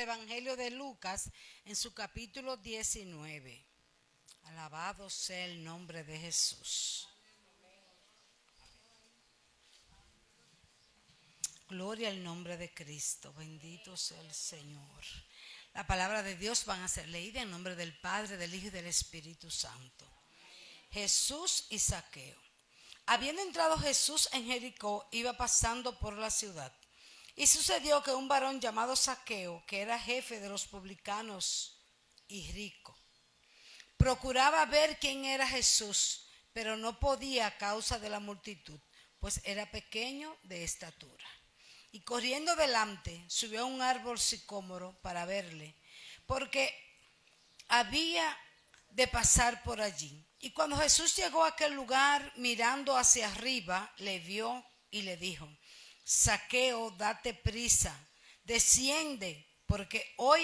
Evangelio de Lucas en su capítulo 19. Alabado sea el nombre de Jesús. Gloria al nombre de Cristo. Bendito sea el Señor. La palabra de Dios van a ser leída en nombre del Padre, del Hijo y del Espíritu Santo. Jesús y Zaqueo. Habiendo entrado Jesús en Jericó, iba pasando por la ciudad. Y sucedió que un varón llamado Zaqueo, que era jefe de los publicanos y rico, procuraba ver quién era Jesús, pero no podía a causa de la multitud, pues era pequeño de estatura. Y corriendo delante, subió a un árbol sicómoro para verle, porque había de pasar por allí. Y cuando Jesús llegó a aquel lugar, mirando hacia arriba, le vio y le dijo: Zaqueo, date prisa, desciende, porque hoy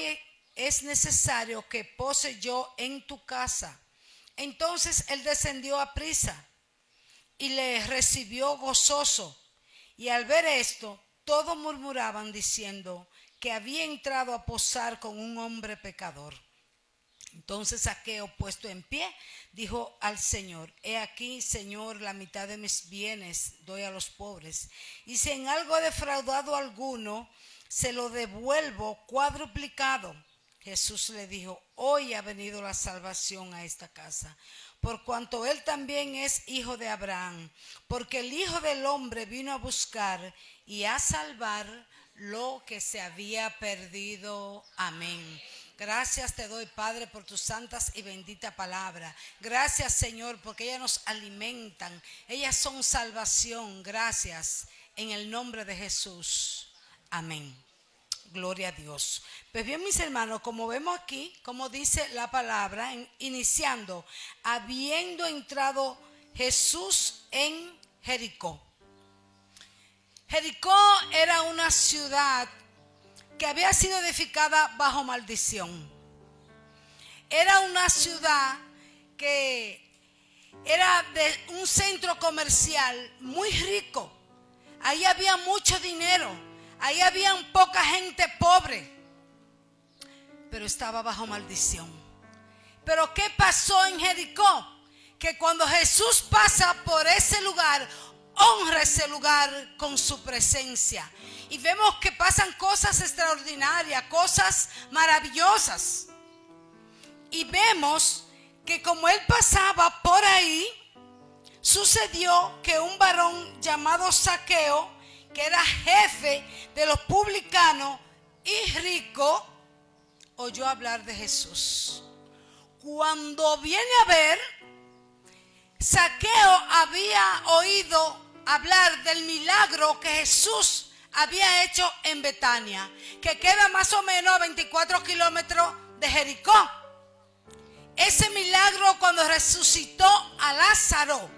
es necesario que pose yo en tu casa. Entonces él descendió a prisa y le recibió gozoso. Y al ver esto, todos murmuraban diciendo que había entrado a posar con un hombre pecador. Entonces Zaqueo, puesto en pie, dijo al Señor: He aquí, Señor, la mitad de mis bienes doy a los pobres, y si en algo he defraudado a alguno, se lo devuelvo cuadruplicado. Jesús le dijo: Hoy ha venido la salvación a esta casa, por cuanto él también es hijo de Abraham, porque el Hijo del Hombre vino a buscar y a salvar lo que se había perdido. Amén. Gracias te doy, Padre, por tus santas y bendita palabra. Gracias, Señor, porque ellas nos alimentan. Ellas son salvación. Gracias en el nombre de Jesús. Amén. Gloria a Dios. Pues bien, mis hermanos, como vemos aquí, como dice la palabra, iniciando, habiendo entrado Jesús en Jericó. Jericó era una ciudad que había sido edificada bajo maldición. Era una ciudad que era de un centro comercial muy rico. Ahí había mucho dinero. Ahí había poca gente pobre. Pero estaba bajo maldición. Pero ¿qué pasó en Jericó? Que cuando Jesús pasa por ese lugar, honra ese lugar con su presencia. Y vemos que pasan cosas extraordinarias, cosas maravillosas. Y vemos que como él pasaba por ahí, sucedió que un varón llamado Zaqueo, que era jefe de los publicanos y rico, oyó hablar de Jesús. Cuando viene a ver, Zaqueo había oído hablar del milagro que Jesús había hecho en Betania, que queda más o menos a 24 kilómetros de Jericó. Ese milagro cuando resucitó a Lázaro,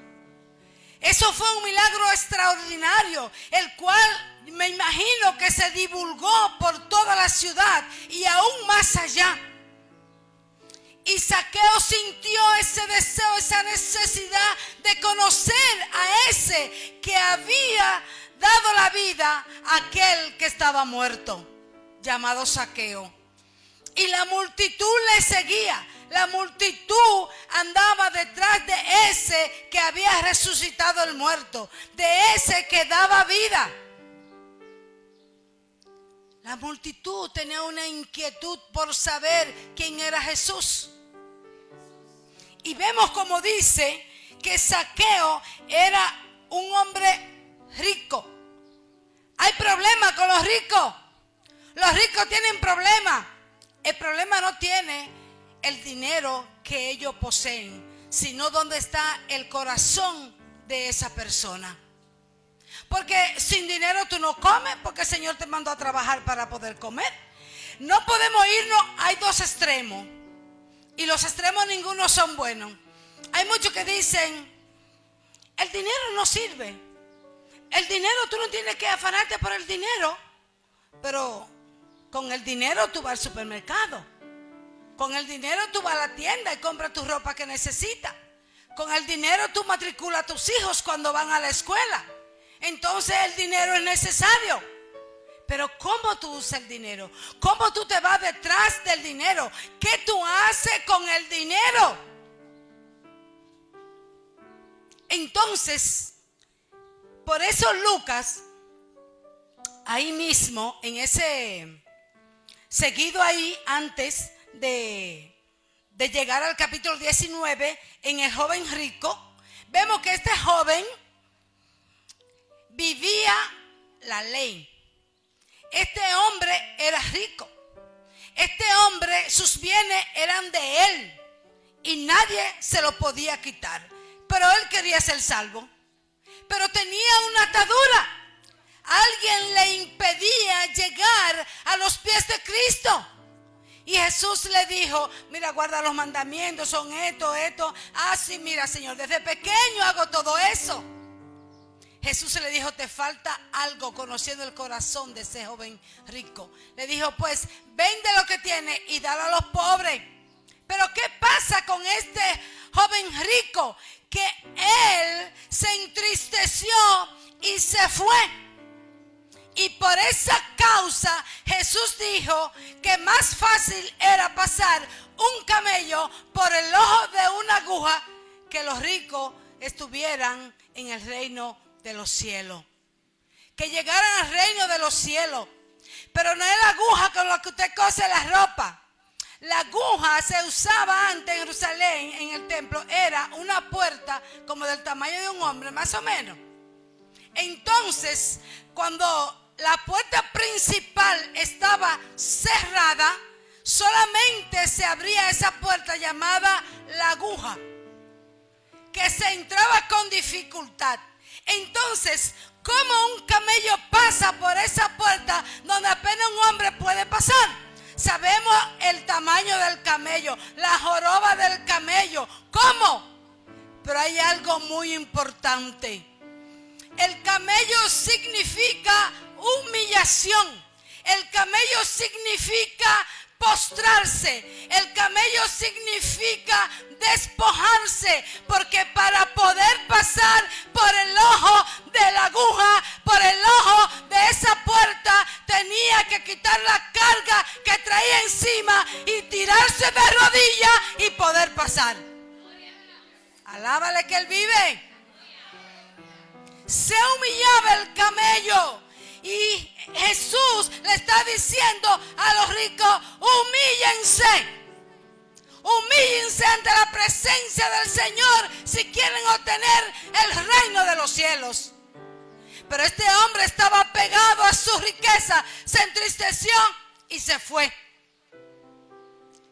eso fue un milagro extraordinario, el cual me imagino que se divulgó por toda la ciudad y aún más allá. Y Zaqueo sintió ese deseo, esa necesidad de conocer a ese que había dado la vida a aquel que estaba muerto, llamado Zaqueo. Y la multitud le seguía. La multitud andaba detrás de ese que había resucitado el muerto, de ese que daba vida. La multitud tenía una inquietud por saber quién era Jesús. Y vemos como dice que Zaqueo era un hombre rico. Hay problema con los ricos. Los ricos tienen problemas. El problema no tiene el dinero que ellos poseen, sino dónde está el corazón de esa persona. Porque sin dinero tú no comes, porque el Señor te mandó a trabajar para poder comer. No podemos irnos, hay dos extremos. Y los extremos ninguno son buenos. Hay muchos que dicen, el dinero no sirve. El dinero, tú no tienes que afanarte por el dinero. Pero con el dinero tú vas al supermercado. Con el dinero tú vas a la tienda y compras tu ropa que necesitas. Con el dinero tú matriculas a tus hijos cuando van a la escuela. Entonces el dinero es necesario. Pero ¿cómo tú usas el dinero? ¿Cómo tú te vas detrás del dinero? ¿Qué tú haces con el dinero? Entonces, por eso Lucas, ahí mismo, en ese, seguido ahí antes de llegar al capítulo 19, en el joven rico, vemos que este joven vivía la ley. Este hombre era rico. Este hombre, sus bienes eran de él y nadie se lo podía quitar. Pero él quería ser salvo. Pero tenía una atadura. Alguien le impedía llegar a los pies de Cristo. Y Jesús le dijo, mira, guarda los mandamientos, son esto. Ah, sí, mira, Señor, desde pequeño hago todo eso. Jesús le dijo, te falta algo, conociendo el corazón de ese joven rico. Le dijo, pues, vende lo que tiene y dalo a los pobres. Pero ¿qué pasa con este joven rico? Que él se entristeció y se fue. Y por esa causa Jesús dijo que más fácil era pasar un camello por el ojo de una aguja que los ricos estuvieran en el reino de los cielos. Que llegaran al reino de los cielos. Pero no es la aguja con la que usted cose la ropa. La aguja se usaba antes en Jerusalén, en el templo. Era una puerta como del tamaño de un hombre, más o menos. Entonces, cuando la puerta principal estaba cerrada, solamente se abría esa puerta llamada la aguja, que se entraba con dificultad. Entonces, ¿cómo un camello pasa por esa puerta donde apenas un hombre puede pasar? Sabemos el tamaño del camello, la joroba del camello. ¿Cómo? Pero hay algo muy importante. El camello significa humillación. El camello significa postrarse. El camello significa despojarse, porque para poder pasar por el ojo de la aguja, por el ojo de esa puerta, tenía que quitar la carga que traía encima y tirarse de rodillas y poder pasar. Alábale que él vive. Se humillaba el camello. Y Jesús le está diciendo a los ricos, humíllense. Humíllense ante la presencia del Señor si quieren obtener el reino de los cielos. Pero este hombre estaba pegado a su riqueza, se entristeció y se fue.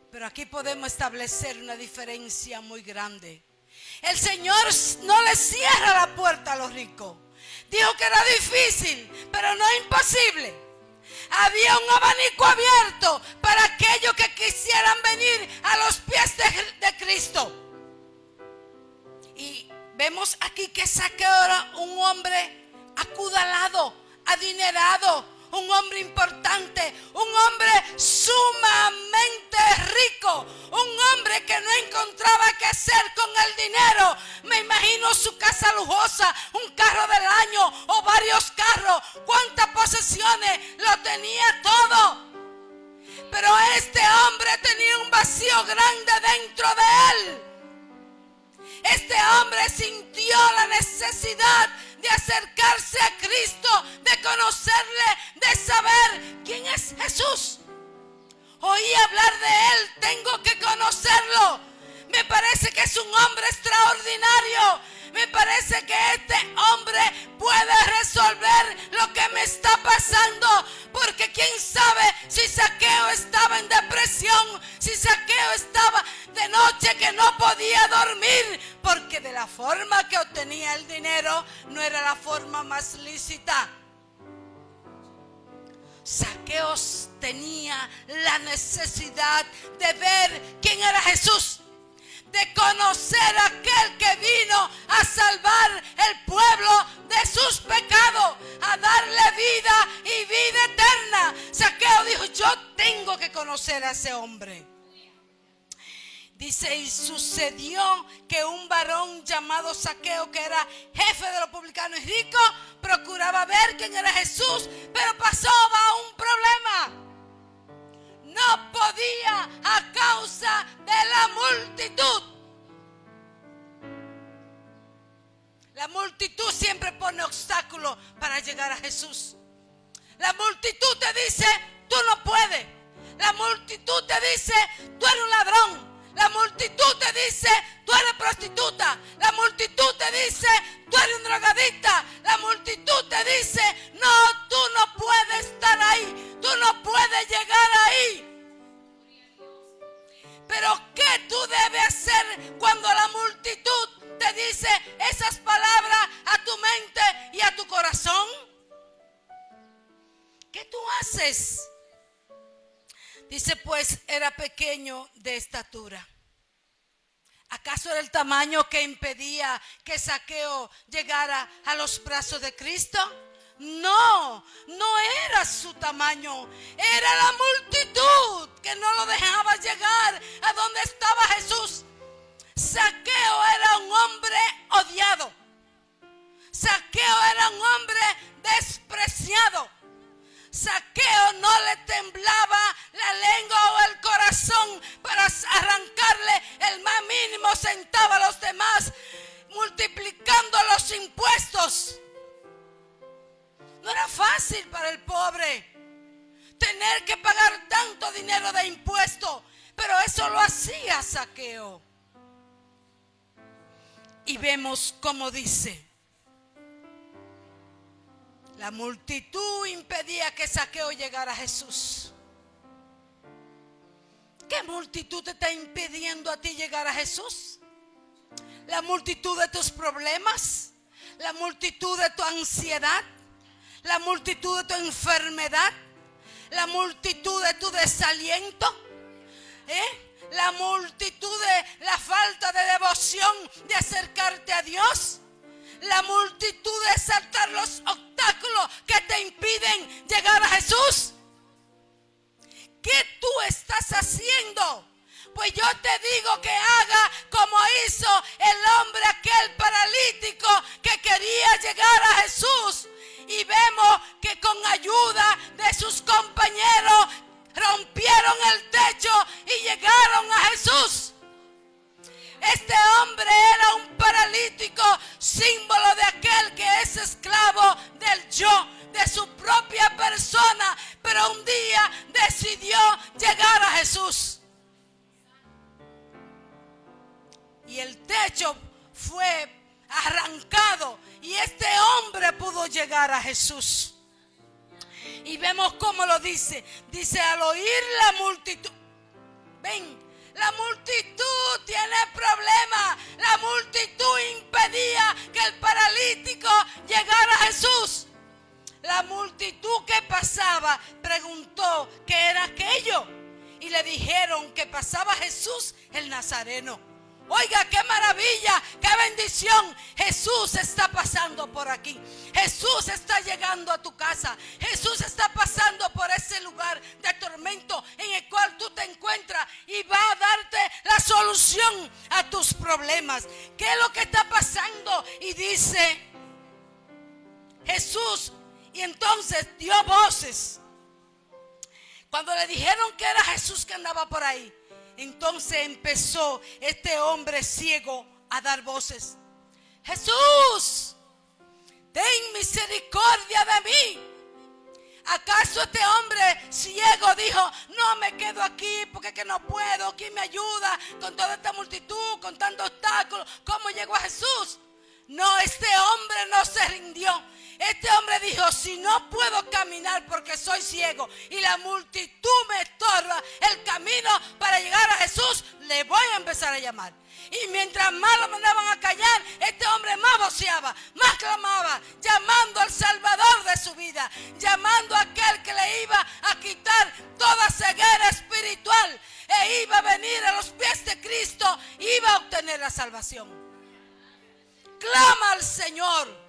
Pero aquí podemos establecer una diferencia muy grande. El Señor no le cierra la puerta a los ricos. Dijo que era difícil, pero no imposible. Había un abanico abierto para aquellos que quisieran venir a los pies de Cristo. Y vemos aquí que Zaqueo era un hombre acudalado, adinerado, un hombre importante, un hombre sumamente rico, un hombre que no encontraba qué hacer con el dinero. Me imagino su casa lujosa, un carro del año o varios carros, cuántas posesiones, lo tenía todo. Pero este hombre tenía un vacío grande dentro de él. Este hombre sintió la necesidad de acercarse a Cristo, de conocerle, de saber quién es Jesús. Oí hablar de él, tengo que conocerlo. Me parece que es un hombre extraordinario. Me parece que este hombre puede resolver lo que me está pasando. Porque quién sabe si Zaqueo estaba en depresión, si Zaqueo estaba de noche que no podía dormir. Porque de la forma que obtenía el dinero no era la forma más lícita. Zaqueo tenía la necesidad de ver quién era Jesús, de conocer a aquel que vino a salvar el pueblo de sus pecados, a darle vida y vida eterna. Zaqueo dijo, yo tengo que conocer a ese hombre. Dice, y sucedió que un varón llamado Zaqueo, que era jefe de los publicanos y rico, procuraba ver quién era Jesús, pero pasaba un problema. No podía a causa de la multitud. La multitud siempre pone obstáculos para llegar a Jesús. La multitud te dice, tú no puedes. La multitud te dice, tú eres un ladrón. La multitud te dice, tú eres prostituta. La multitud te dice, tú eres un drogadicta. La multitud te dice, no, tú no puedes estar ahí. Tú no puedes llegar ahí. Pero ¿qué tú debes hacer cuando la multitud te dice esas palabras a tu mente y a tu corazón? ¿Qué tú haces? Dice, pues era pequeño de estatura. ¿Acaso era el tamaño que impedía que Zaqueo llegara a los brazos de Cristo? No, no era su tamaño, era la multitud que no lo dejaba llegar a donde estaba Jesús. Zaqueo era un hombre odiado. Zaqueo era un hombre despreciado. Zaqueo no le temblaba la lengua o el corazón para arrancarle el más mínimo centavo a los demás, multiplicando los impuestos. No era fácil para el pobre tener que pagar tanto dinero de impuestos, pero eso lo hacía Zaqueo. Y vemos cómo dice: la multitud impedía que Zaqueo llegara a Jesús. ¿Qué multitud te está impidiendo a ti llegar a Jesús? La multitud de tus problemas, la multitud de tu ansiedad, la multitud de tu enfermedad, la multitud de tu desaliento, la multitud de la falta de devoción de acercarte a Dios, la multitud de saltar los obstáculos que te impiden llegar a Jesús. ¿Qué tú estás haciendo? Pues yo te digo que haga como hizo el hombre aquel paralítico que quería llegar a Jesús. Y vemos que con ayuda de sus compañeros rompieron el techo y llegaron a Jesús. Este hombre era un paralítico, símbolo de aquel que es esclavo del yo, de su propia persona, pero un día decidió llegar a Jesús. Y el techo fue arrancado y este hombre pudo llegar a Jesús. Y vemos cómo lo dice. Dice, al oír la multitud. Ven, la multitud tiene problemas. La multitud impedía que el paralítico llegara a Jesús. La multitud que pasaba preguntó qué era aquello. Y le dijeron que pasaba Jesús el Nazareno. Oiga, qué maravilla, qué bendición. Jesús está pasando por aquí. Jesús está llegando a tu casa. Jesús está pasando por ese lugar de tormento en el cual tú te encuentras y va a darte la solución a tus problemas. ¿Qué es lo que está pasando? Y dice Jesús, y entonces dio voces. Cuando le dijeron que era Jesús que andaba por ahí, entonces empezó este hombre ciego a dar voces. Jesús, ten misericordia de mí. ¿Acaso este hombre ciego dijo, no me quedo aquí porque que no puedo? ¿Quién me ayuda con toda esta multitud, con tantos obstáculos? ¿Cómo llegó a Jesús? No, este hombre no se rindió. Este hombre dijo, si no puedo caminar porque soy ciego y la multitud me estorba el camino para llegar a Jesús, le voy a empezar a llamar. Y mientras más lo mandaban a callar, este hombre más voceaba, más clamaba, llamando al Salvador de su vida, llamando a aquel que le iba a quitar toda ceguera espiritual e iba a venir a los pies de Cristo, iba a obtener la salvación. Clama al Señor.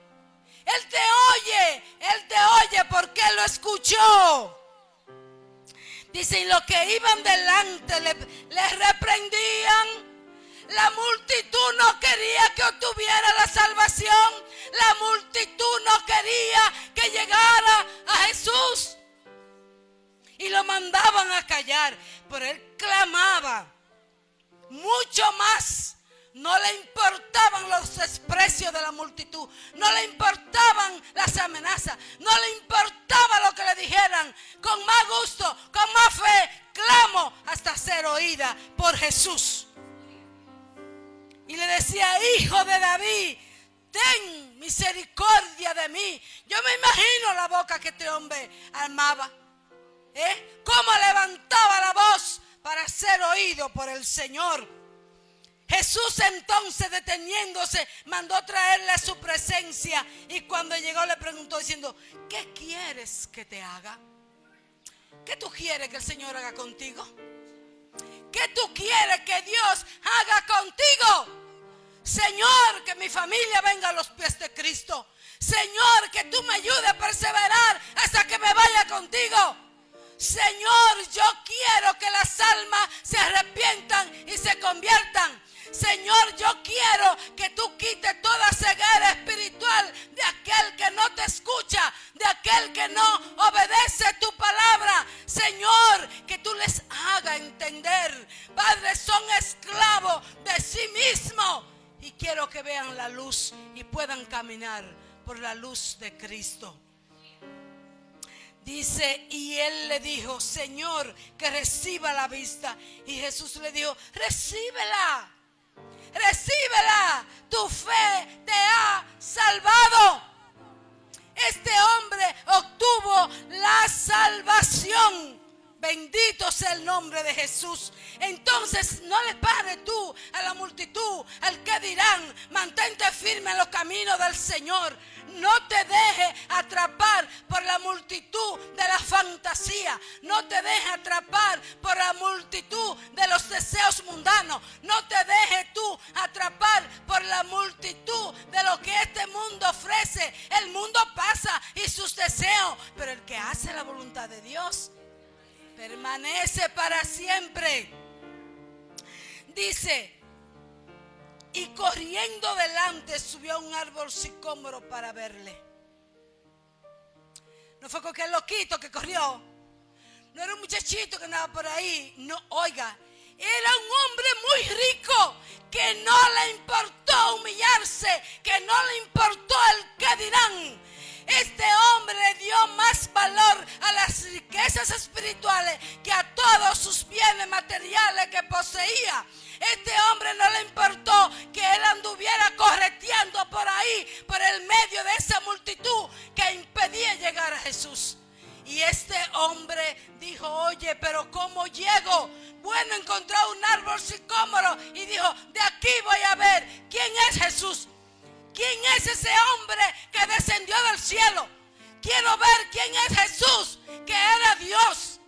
Él te oye porque Él lo escuchó. Dice, y los que iban delante le reprendían. La multitud no quería que obtuviera la salvación. La multitud no quería que llegara a Jesús. Y lo mandaban a callar. Pero él clamaba mucho más. No le importaban los desprecios de la multitud. No le importaban las amenazas. No le importaba lo que le dijeran. Con más gusto, con más fe, clamo hasta ser oída por Jesús. Y le decía, hijo de David, ten misericordia de mí. Yo me imagino la boca que este hombre armaba. Cómo levantaba la voz para ser oído por el Señor. Jesús entonces, deteniéndose, mandó traerle a su presencia. Y cuando llegó le preguntó diciendo, ¿qué quieres que te haga? ¿Qué tú quieres que el Señor haga contigo? ¿Qué tú quieres que Dios haga contigo? Señor, que mi familia venga a los pies de Cristo. Señor, que tú me ayudes a perseverar hasta que me vaya contigo. Señor, yo quiero que las almas se arrepientan y se conviertan. Señor, yo quiero que tú quites toda ceguera espiritual de aquel que no te escucha, de aquel que no obedece tu palabra. Señor, que tú les hagas entender, Padre, son esclavos de sí mismos. Y quiero que vean la luz y puedan caminar por la luz de Cristo. Dice, y él le dijo, Señor, que reciba la vista. Y Jesús le dijo, recíbela. Recíbela, tu fe te ha salvado. Este hombre obtuvo la salvación. Bendito sea el nombre de Jesús. Entonces no le pares tú a la multitud, al que dirán. Mantente firme en los caminos del Señor. No te dejes atrapar por la multitud de la fantasía. No te dejes atrapar por la multitud de los deseos mundanos. No te dejes tú atrapar por la multitud de lo que este mundo ofrece. El mundo pasa y sus deseos, pero el que hace la voluntad de Dios permanece para siempre. Dice, y corriendo delante subió a un árbol sicómoro para verle. No fue cualquier loquito que corrió. No era un muchachito que andaba por ahí. No, oiga, era un hombre muy rico que no le importó humillarse, que no le importó el qué dirán. Este hombre le dio más valor a las riquezas espirituales que a todos sus bienes materiales que poseía. Este hombre no le importó que él anduviera correteando por ahí, por el medio de esa multitud que impedía llegar a Jesús. Y este hombre dijo, oye, pero ¿cómo llego? Bueno, encontró un árbol sicómoro y dijo, de aquí voy a ver quién es Jesús. ¿Quién es ese hombre que descendió del cielo? Quiero ver quién es Jesús, que era Dios.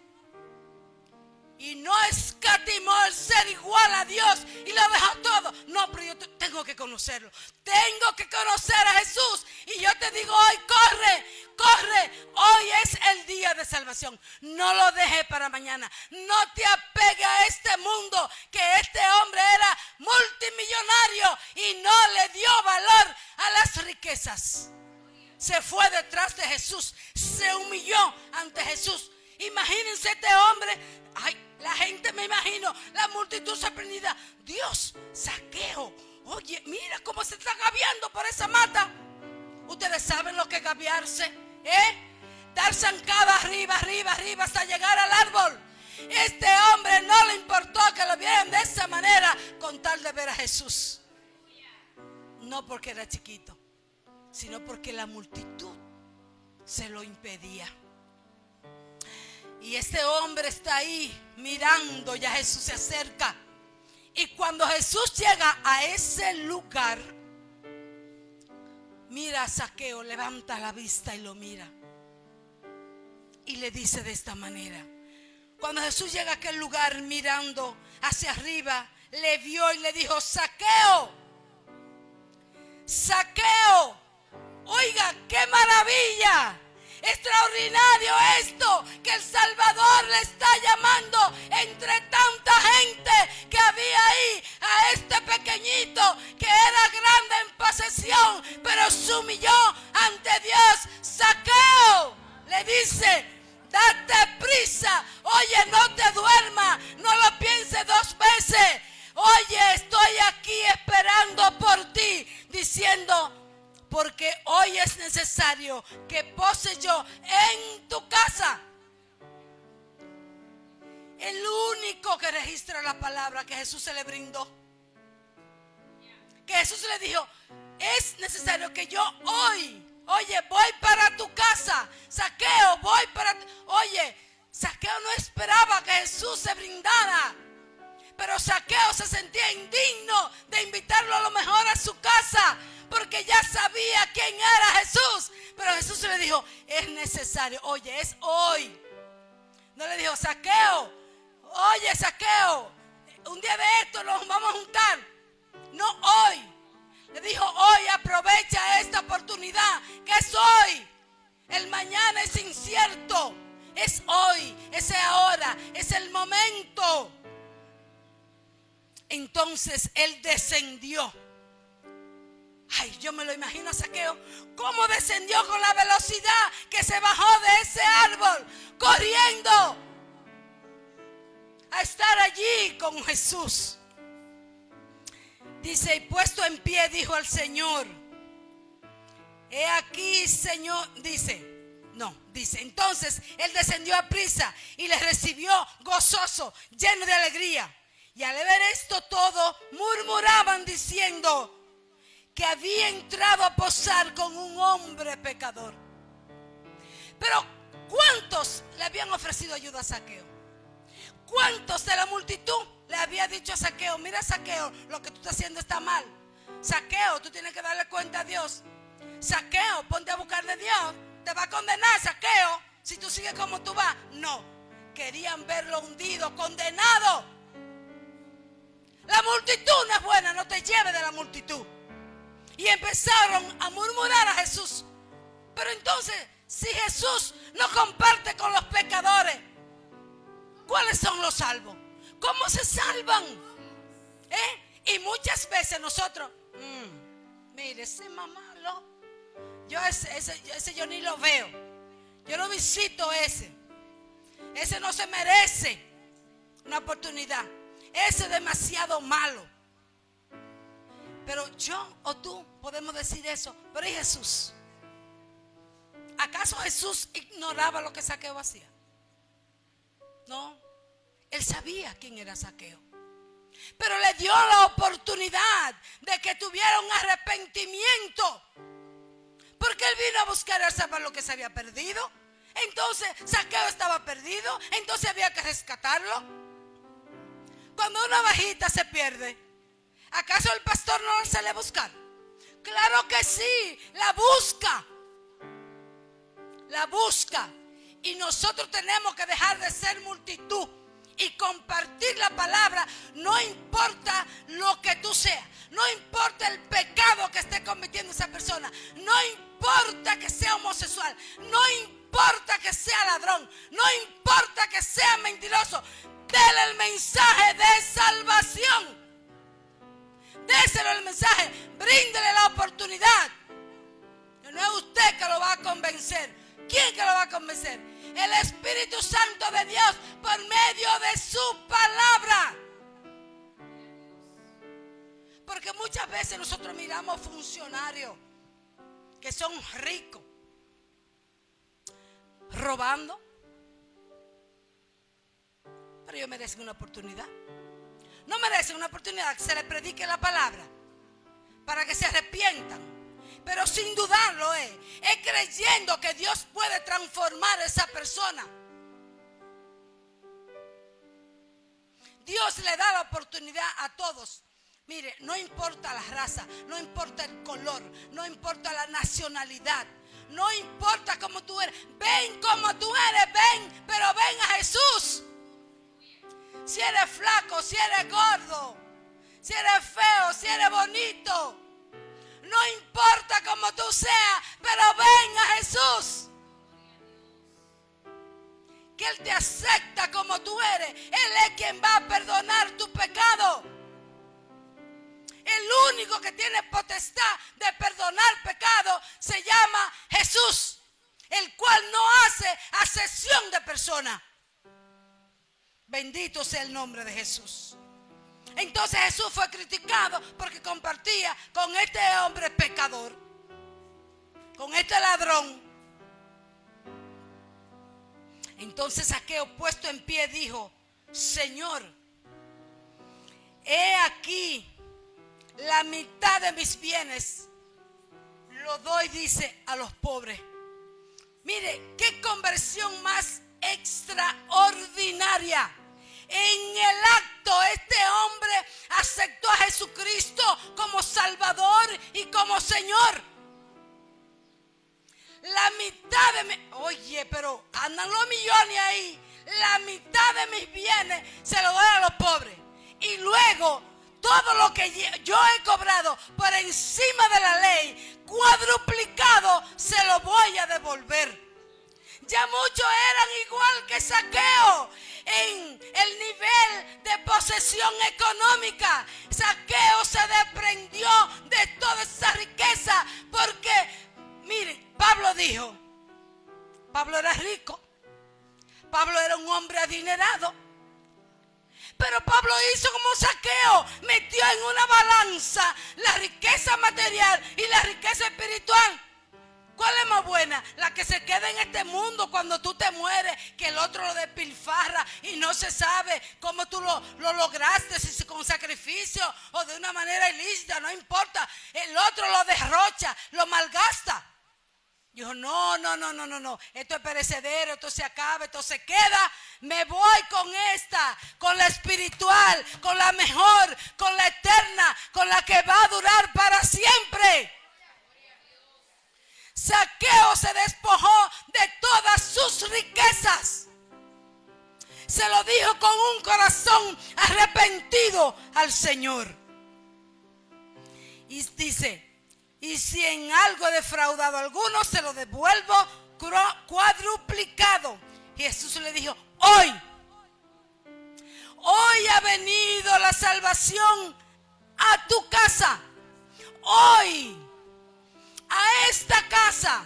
Y no escatimó el ser igual a Dios y lo dejó todo. No, pero yo tengo que conocerlo. Tengo que conocer a Jesús. Y yo te digo hoy, corre, corre. Hoy es el día de salvación. No lo dejes para mañana. No te apegues a este mundo, que este hombre era multimillonario y no le dio valor a las riquezas. Se fue detrás de Jesús. Se humilló ante Jesús. Imagínense este hombre. Ay, la gente, me imagino, la multitud sorprendida. Dios, Zaqueo, oye, mira cómo se está gaviando por esa mata. Ustedes saben lo que es gaviarse, dar zancada arriba, arriba, arriba hasta llegar al árbol. Este hombre no le importó que lo vieran de esa manera con tal de ver a Jesús. No porque era chiquito, sino porque la multitud se lo impedía. Y este hombre está ahí mirando, ya Jesús se acerca. Y cuando Jesús llega a ese lugar, mira a Zaqueo, levanta la vista y lo mira. Y le dice de esta manera. Cuando Jesús llega a aquel lugar mirando hacia arriba, le vio y le dijo, Zaqueo, Zaqueo, oiga, qué maravilla. Extraordinario esto, que el Salvador le está llamando entre tanta gente que había ahí a este pequeñito que era grande en posesión, pero se humilló ante Dios. Zaqueo le dice: date prisa, oye, no te duermas, no lo pienses dos veces. Oye, estoy aquí esperando por ti, diciendo: porque hoy es necesario que pose yo en tu casa. El único que registra la palabra que Jesús se le brindó. Que Jesús le dijo: es necesario que yo hoy, oye, voy para tu casa. Zaqueo, voy para Oye, Zaqueo no esperaba que Jesús se brindara. Pero Zaqueo se sentía indigno de invitarlo a lo mejor a su casa, porque ya sabía quién era Jesús. Pero Jesús le dijo: es necesario, oye, es hoy. No le dijo: Zaqueo, oye, Zaqueo, un día de esto nos vamos a juntar. No, hoy. Le dijo: hoy, aprovecha esta oportunidad, que es hoy. El mañana es incierto. Es hoy, es ahora, es el momento. Entonces él descendió. Ay, yo me lo imagino a Zaqueo, cómo descendió con la velocidad que se bajó de ese árbol, corriendo a estar allí con Jesús. Dice: y puesto en pie dijo al Señor: he aquí, Señor, dice, entonces él descendió a prisa y le recibió gozoso, lleno de alegría. Y al ver esto todo, murmuraban diciendo que había entrado a posar con un hombre pecador. Pero ¿cuántos le habían ofrecido ayuda a Zaqueo? ¿Cuántos de la multitud le había dicho a Zaqueo: mira, Zaqueo, lo que tú estás haciendo está mal? Zaqueo, tú tienes que darle cuenta a Dios. Zaqueo, ponte a buscar de Dios. Te va a condenar, Zaqueo, si tú sigues como tú vas. No, querían verlo hundido, condenado. La multitud no es buena, no te lleves de la multitud. Y empezaron a murmurar a Jesús. Pero entonces, si Jesús no comparte con los pecadores, ¿cuáles son los salvos? ¿Cómo se salvan? Y muchas veces nosotros, mire, ese mamalo, ese yo ni lo veo. Yo no visito ese. Ese no se merece una oportunidad. Ese es demasiado malo. Pero yo o tú podemos decir eso. Pero ¿y Jesús? ¿Acaso Jesús ignoraba lo que Zaqueo hacía? No. Él sabía quién era Zaqueo. Pero le dio la oportunidad de que tuviera un arrepentimiento. Porque él vino a buscar a salvar lo que se había perdido. Entonces Zaqueo estaba perdido. Entonces había que rescatarlo. Cuando una ovejita se pierde, ¿acaso el pastor no la sale a buscar? Claro que sí, la busca. La busca. Y nosotros tenemos que dejar de ser multitud y compartir la palabra. No importa lo que tú seas, no importa el pecado que esté cometiendo esa persona, no importa que sea homosexual, no importa que sea ladrón, no importa que sea mentiroso. Dele el mensaje de salvación. Déselo el mensaje. Bríndele la oportunidad. No es usted que lo va a convencer. ¿Quién que lo va a convencer? El Espíritu Santo de Dios por medio de su palabra. Porque muchas veces nosotros miramos funcionarios que son ricos robando. Pero ellos merecen una oportunidad. No merecen una oportunidad que se les predique la palabra para que se arrepientan. Pero sin dudarlo es creyendo que Dios puede transformar a esa persona. Dios le da la oportunidad a todos. Mire, no importa la raza, no importa el color, no importa la nacionalidad, no importa cómo tú eres. Ven como tú eres, ven, pero ven a Jesús. Si eres flaco, si eres gordo, si eres feo, si eres bonito, no importa cómo tú seas, pero ven a Jesús. que Él te acepta como tú eres. Él es quien va a perdonar tu pecado. El único que tiene potestad de perdonar pecado se llama Jesús, el cual no hace acepción de personas. Bendito sea el nombre de Jesús. Entonces Jesús fue criticado porque compartía con este hombre pecador, con este ladrón. Entonces Zaqueo, puesto en pie, dijo: Señor, he aquí la mitad de mis bienes lo doy, dice, a los pobres. Mire, qué conversión más extraordinaria. En el acto, este hombre aceptó a Jesucristo como Salvador y como Señor. La mitad de mi, oye, pero andan los millones ahí. La mitad de mis bienes se lo doy a los pobres. Y luego, todo lo que yo he cobrado por encima de la ley, cuadruplicado, se lo voy a devolver. Ya muchos eran igual que Zaqueo en el nivel de posesión económica. Zaqueo se desprendió de toda esa riqueza porque, miren, Pablo dijo, Pablo era rico, Pablo era un hombre adinerado, pero Pablo hizo como Zaqueo, metió en una balanza la riqueza material y la riqueza espiritual. ¿Cuál es más buena? La que se queda en este mundo cuando tú te mueres, que el otro lo despilfarra y no se sabe cómo tú lo lograste, si con sacrificio o de una manera ilícita, no importa. El otro lo derrocha, lo malgasta. Dijo, no, esto es perecedero, esto se acaba, esto se queda. Me voy con esta, con la espiritual, con la mejor, con la eterna, con la que va a durar para siempre. Zaqueo se despojó de todas sus riquezas. Se lo dijo con un corazón arrepentido al Señor. Y dice, y si en algo he defraudado a alguno, se lo devuelvo cuadruplicado. Y Jesús le dijo, hoy ha venido la salvación a tu casa. Hoy. A esta casa.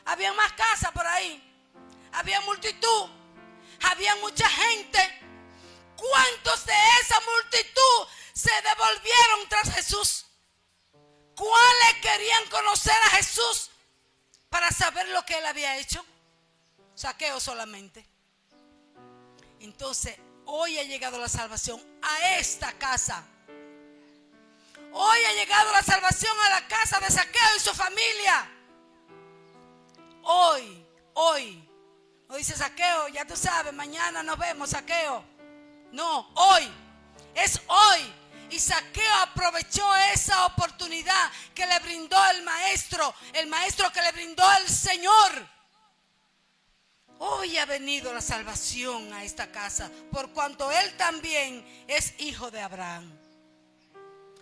Había más casas por ahí. Había multitud. Había mucha gente. ¿Cuántos de esa multitud se devolvieron tras Jesús? ¿Cuáles querían conocer a Jesús para saber lo que él había hecho? Zaqueo solamente. Entonces, hoy ha llegado la salvación a esta casa. Hoy ha llegado la salvación a la casa de Zaqueo y su familia. Hoy. No dice Zaqueo, ya tú sabes, mañana nos vemos, Zaqueo. No, hoy. Es hoy. Y Zaqueo aprovechó esa oportunidad que le brindó el maestro que le brindó el Señor. Hoy ha venido la salvación a esta casa, por cuanto él también es hijo de Abraham.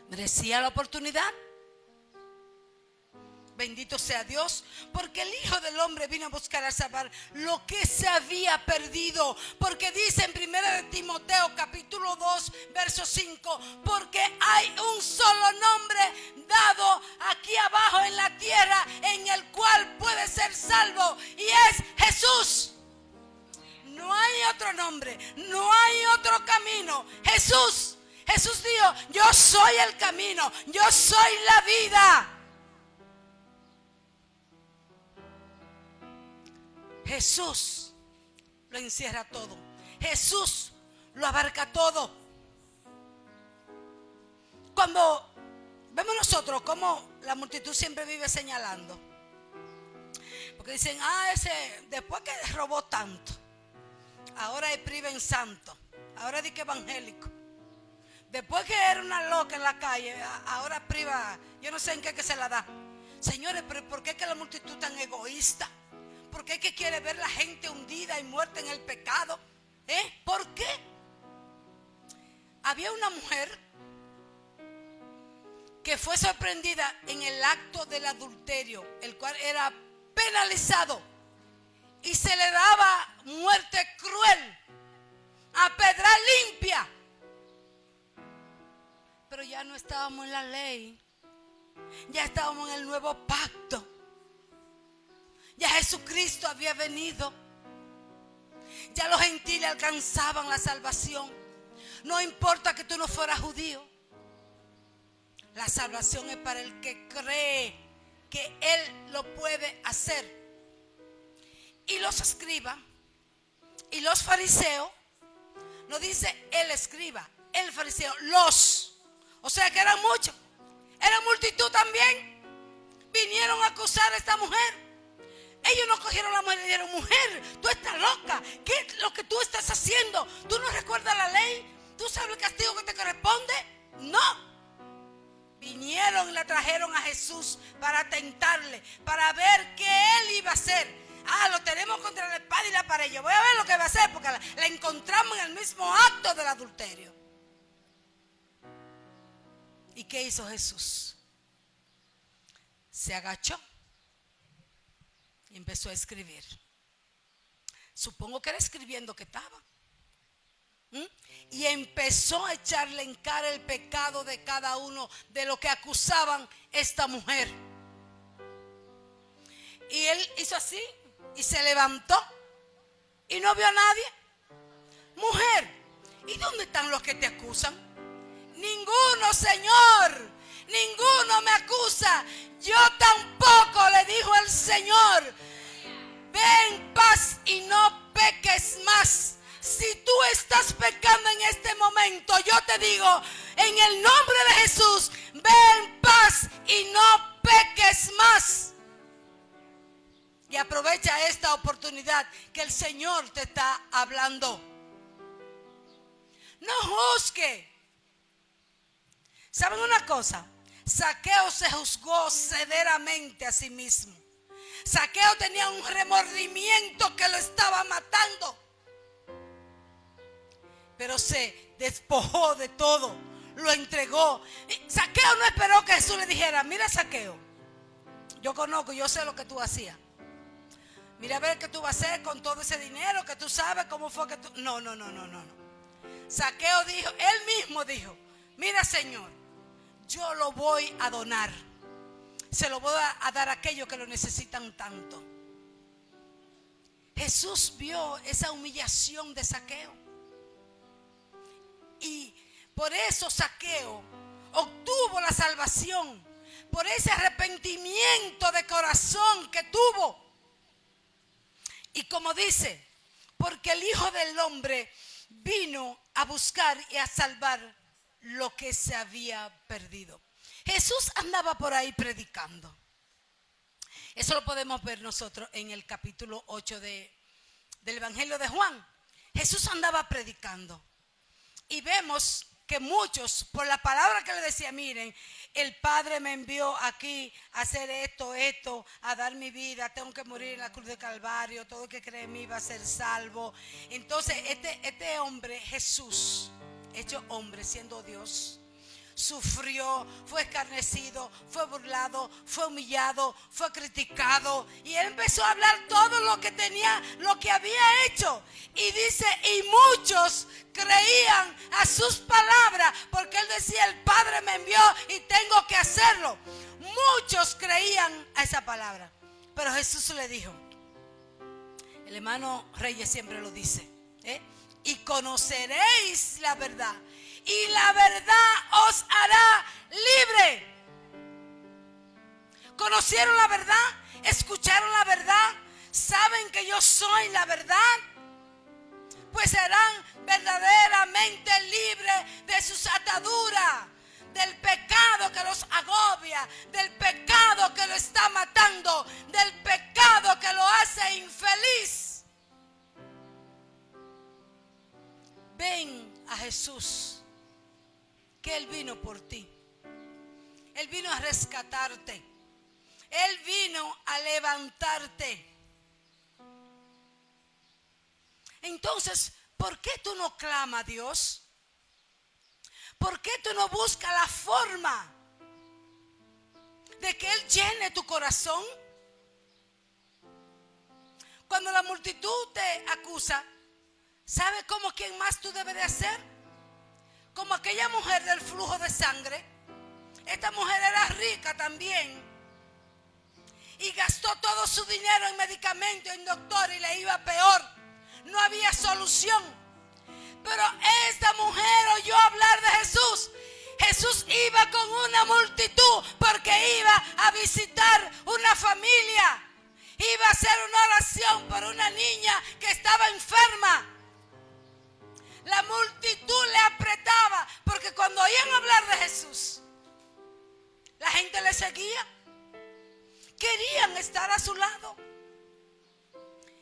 ¿Merecía la oportunidad? Bendito sea Dios, porque el Hijo del Hombre vino a buscar a salvar lo que se había perdido. Porque dice en 1 Timoteo capítulo 2 verso 5, porque hay un solo nombre dado aquí abajo en la tierra en el cual puede ser salvo, y es Jesús. No hay otro nombre, no hay otro camino. Jesús dijo, yo soy el camino, yo soy la vida. Jesús lo encierra todo. Jesús lo abarca todo. Cuando vemos nosotros cómo la multitud siempre vive señalando, porque dicen, ese después que robó tanto, ahora es priven santo, ahora di que evangélico. Después que era una loca en la calle, ahora priva, yo no sé en qué que se la da. Señores, pero ¿por qué es que la multitud tan egoísta? ¿Por qué es que quiere ver la gente hundida y muerta en el pecado? ¿Por qué? Había una mujer que fue sorprendida en el acto del adulterio, el cual era penalizado. y se le daba muerte cruel, a pedra limpia. Pero ya no estábamos en la ley, ya estábamos en el nuevo pacto. Ya Jesucristo había venido. Ya los gentiles alcanzaban la salvación. No importa que tú no fueras judío. La salvación es para el que cree que Él lo puede hacer. Y los escribas y los fariseos, no dice el escriba, el fariseo, los. O sea que eran muchos. Era multitud también. Vinieron a acusar a esta mujer. Ellos no cogieron a la mujer y le dijeron: mujer, tú estás loca. ¿Qué es lo que tú estás haciendo? ¿Tú no recuerdas la ley? ¿Tú sabes el castigo que te corresponde? No. Vinieron y la trajeron a Jesús para tentarle, para ver qué Él iba a hacer. Lo tenemos contra la espada y la pared. Yo voy a ver lo que va a hacer, porque la encontramos en el mismo acto del adulterio. ¿Y qué hizo Jesús? Se agachó y empezó a escribir. Supongo que era escribiendo que estaba. Y empezó a echarle en cara el pecado de cada uno de lo que acusaban esta mujer. Y él hizo así y se levantó y no vio a nadie. Mujer, ¿y dónde están los que te acusan? Ninguno, Señor, ninguno me acusa. Yo tampoco, le dijo el Señor. Ve en paz y no peques más. Si tú estás pecando en este momento, yo te digo, en el nombre de Jesús, ve en paz y no peques más. Y aprovecha esta oportunidad que el Señor te está hablando. No juzgue. ¿Saben una cosa? Zaqueo se juzgó severamente a sí mismo. Zaqueo tenía un remordimiento que lo estaba matando. Pero se despojó de todo, lo entregó. Zaqueo no esperó que Jesús le dijera: mira, Zaqueo, yo conozco, yo sé lo que tú hacías. Mira a ver qué tú vas a hacer con todo ese dinero que tú sabes cómo fue que tú... No. Zaqueo dijo, él mismo dijo: mira, Señor, yo lo voy a donar. Se lo voy a dar a aquellos que lo necesitan tanto. Jesús vio esa humillación de Zaqueo. Y por eso Zaqueo obtuvo la salvación, por ese arrepentimiento de corazón que tuvo. Y como dice, porque el Hijo del Hombre vino a buscar y a salvar lo que se había perdido. Jesús andaba por ahí predicando. Eso lo podemos ver nosotros en el capítulo 8 del Evangelio de Juan. Jesús andaba predicando. Y vemos que muchos, por la palabra que le decía: miren, el Padre me envió aquí a hacer esto, a dar mi vida, tengo que morir en la cruz de Calvario, todo el que cree en mí va a ser salvo. Entonces este hombre, Jesús, hecho hombre, siendo Dios, sufrió, fue escarnecido, fue burlado, fue humillado, fue criticado. Y él empezó a hablar todo lo que tenía, lo que había hecho. Y dice, y muchos creían a sus palabras, porque él decía: el Padre me envió y tengo que hacerlo. Muchos creían a esa palabra. Pero Jesús le dijo, el hermano Reyes siempre lo dice, y conoceréis la verdad, y la verdad os hará libre. ¿Conocieron la verdad? ¿Escucharon la verdad? ¿Saben que yo soy la verdad? Pues serán verdaderamente libres de sus ataduras, del pecado que los agobia, del pecado que lo está matando, del pecado que lo hace infeliz. Ven a Jesús, que Él vino por ti. Él vino a rescatarte. Él vino a levantarte. Entonces, ¿por qué tú no clamas a Dios? ¿Por qué tú no buscas la forma de que Él llene tu corazón? Cuando la multitud te acusa, ¿sabes cómo quién más tú debes de hacer? Como aquella mujer del flujo de sangre. Esta mujer era rica también y gastó todo su dinero en medicamentos, en doctor, y le iba peor. No había solución. Pero esta mujer oyó hablar de Jesús. Jesús iba con una multitud porque iba a visitar una familia. Iba a hacer una oración por una niña que estaba enferma. La multitud le apretaba porque cuando oían hablar de Jesús, la gente le seguía. Querían estar a su lado.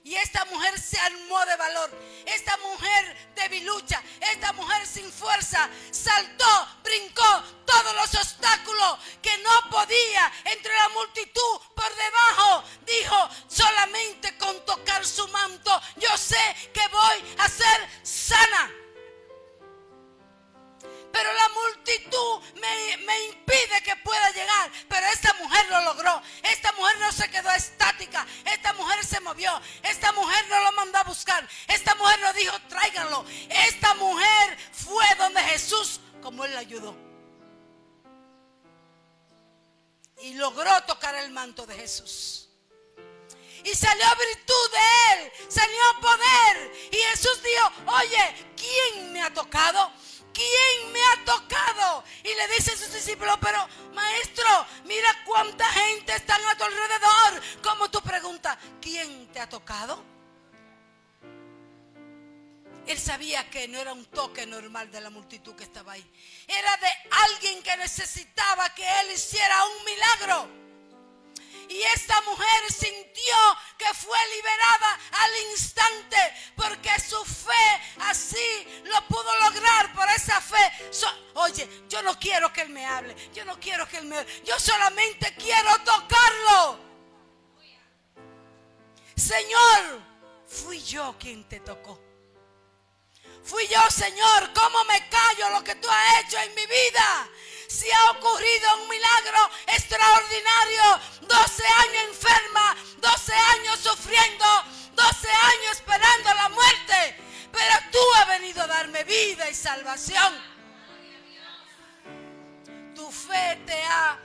Y esta mujer se armó de valor. Esta mujer debilucha, esta mujer sin fuerza, saltó, brincó todos los obstáculos que no podía entre la multitud por debajo. Dijo, solamente con tocar su manto, yo sé que voy a ser sana. Pero la multitud me impide que pueda llegar. Pero esta mujer lo logró. Esta mujer no se quedó estática. Esta mujer se movió. Esta mujer no lo mandó a buscar. Esta mujer no dijo, tráiganlo. Esta mujer fue donde Jesús, como él la ayudó. Y logró tocar el manto de Jesús. Y salió virtud de él. Salió poder. Y Jesús dijo, oye, ¿quién me ha tocado? ¿Quién me ha tocado? Y le dice a sus discípulos, pero maestro, mira cuánta gente está a tu alrededor. Como tú preguntas, ¿quién te ha tocado? Él sabía que no era un toque normal de la multitud que estaba ahí. Era de alguien que necesitaba que él hiciera un milagro. Y esta mujer sintió que fue liberada al instante porque su fe así lo pudo lograr por esa fe. Oye, yo no quiero que él me hable. Yo no quiero que él me hable. Yo solamente quiero tocarlo. Señor, fui yo quien te tocó. Fui yo, Señor. ¿Cómo me callo lo que tú has hecho en mi vida? Si ha ocurrido un milagro extraordinario, 12 años enferma, 12 años sufriendo, 12 años esperando la muerte, pero tú has venido a darme vida y salvación. Tu fe te ha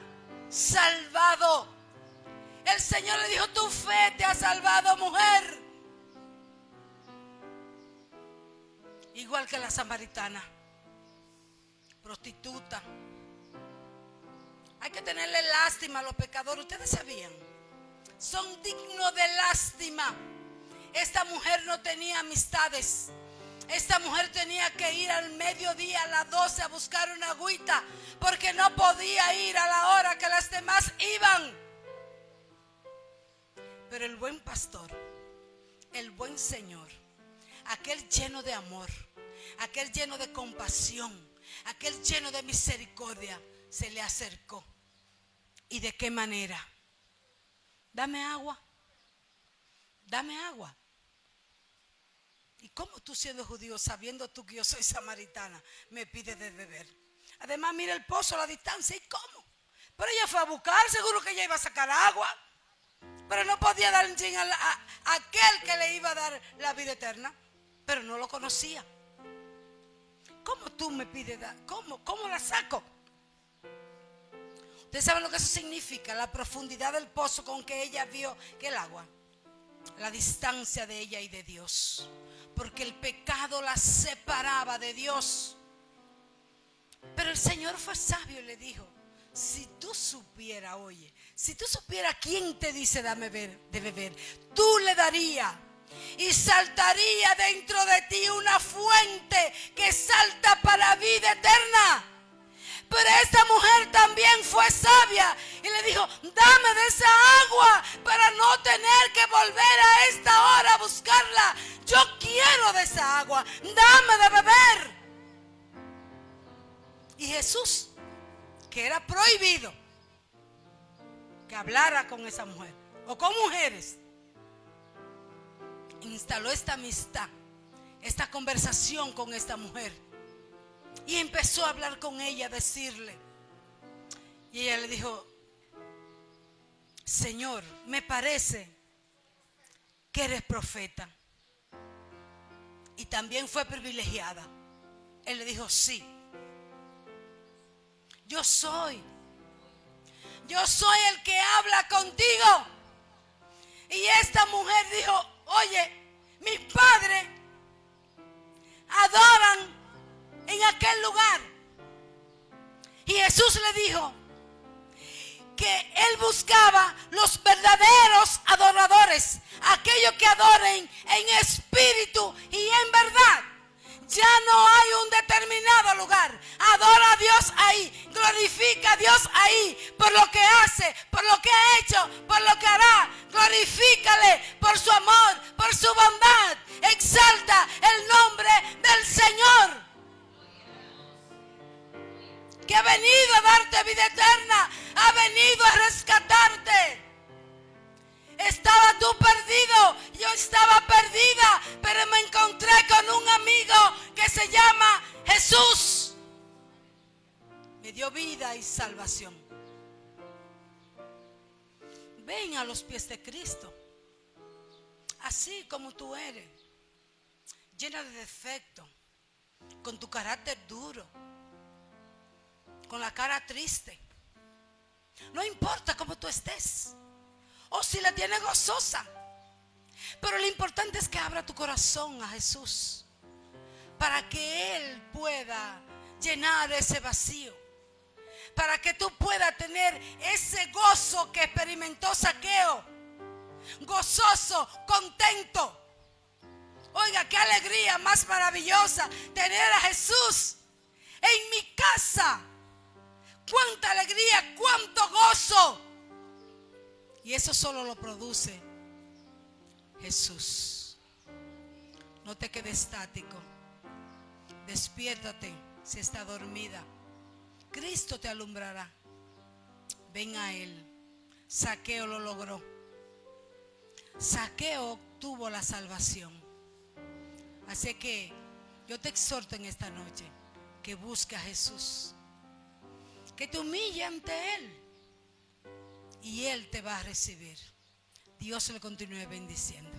salvado. El Señor le dijo, tu fe te ha salvado, mujer. Igual que la samaritana, prostituta. Hay que tenerle lástima a los pecadores. Ustedes sabían, son dignos de lástima. Esta mujer no tenía amistades. Esta mujer tenía que ir al mediodía a las 12 a buscar una agüita, porque no podía ir a la hora que las demás iban. Pero el buen pastor, el buen Señor, aquel lleno de amor, aquel lleno de compasión, aquel lleno de misericordia, se le acercó. ¿Y de qué manera? Dame agua. Dame agua. ¿Y cómo tú, siendo judío, sabiendo tú que yo soy samaritana, me pides de beber? Además, mira el pozo a la distancia. ¿Y cómo? Pero ella fue a buscar, seguro que ella iba a sacar agua. Pero no podía dar un chin a aquel que le iba a dar la vida eterna. Pero no lo conocía. ¿Cómo tú me pides? ¿Cómo la saco? ¿Ustedes saben lo que eso significa? La profundidad del pozo con que ella vio que el agua. La distancia de ella y de Dios. Porque el pecado la separaba de Dios. Pero el Señor fue sabio y le dijo, si tú supieras, oye, si tú supieras quién te dice dame de beber, tú le darías. Y saltaría dentro de ti una fuente que salta para vida eterna. Pero esta mujer también fue sabia y le dijo, dame de esa agua para no tener que volver a esta hora a buscarla. Yo quiero de esa agua, dame de beber. Y Jesús, que era prohibido que hablara con esa mujer o con mujeres, instaló esta amistad, esta conversación con esta mujer. Y empezó a hablar con ella, a decirle. Y ella le dijo, Señor, me parece que eres profeta. Y también fue privilegiada. Él le dijo, sí, yo soy el que habla contigo. Y esta mujer dijo, oye, mis padres adoran en aquel lugar. Y Jesús le dijo que él buscaba los verdaderos adoradores, aquellos que adoren en espíritu y en verdad. Ya no hay un determinado lugar. Adora a Dios ahí, glorifica a Dios ahí por lo que hace, por lo que ha hecho, por lo que hará. Glorifícale por su amor, por su bondad. Exalta el nombre del Señor, que ha venido a darte vida eterna, ha venido a rescatarte. Estaba tú perdido, yo estaba perdida, pero me encontré con un amigo que se llama Jesús. Me dio vida y salvación. Ven a los pies de Cristo, así como tú eres, llena de defectos, con tu carácter duro, con la cara triste. No importa cómo tú estés, o si la tienes gozosa, pero lo importante es que abra tu corazón a Jesús para que Él pueda llenar ese vacío, para que tú puedas tener ese gozo que experimentó Zaqueo, gozoso, contento. Oiga, qué alegría más maravillosa tener a Jesús en mi casa. Cuánta alegría, cuánto gozo. Y eso solo lo produce Jesús. No te quedes estático. Despiértate si está dormida. Cristo te alumbrará. Ven a Él. Zaqueo lo logró. Zaqueo obtuvo la salvación. Así que yo te exhorto en esta noche que busque a Jesús, que te humille ante Él y Él te va a recibir. Dios le continúe bendiciendo.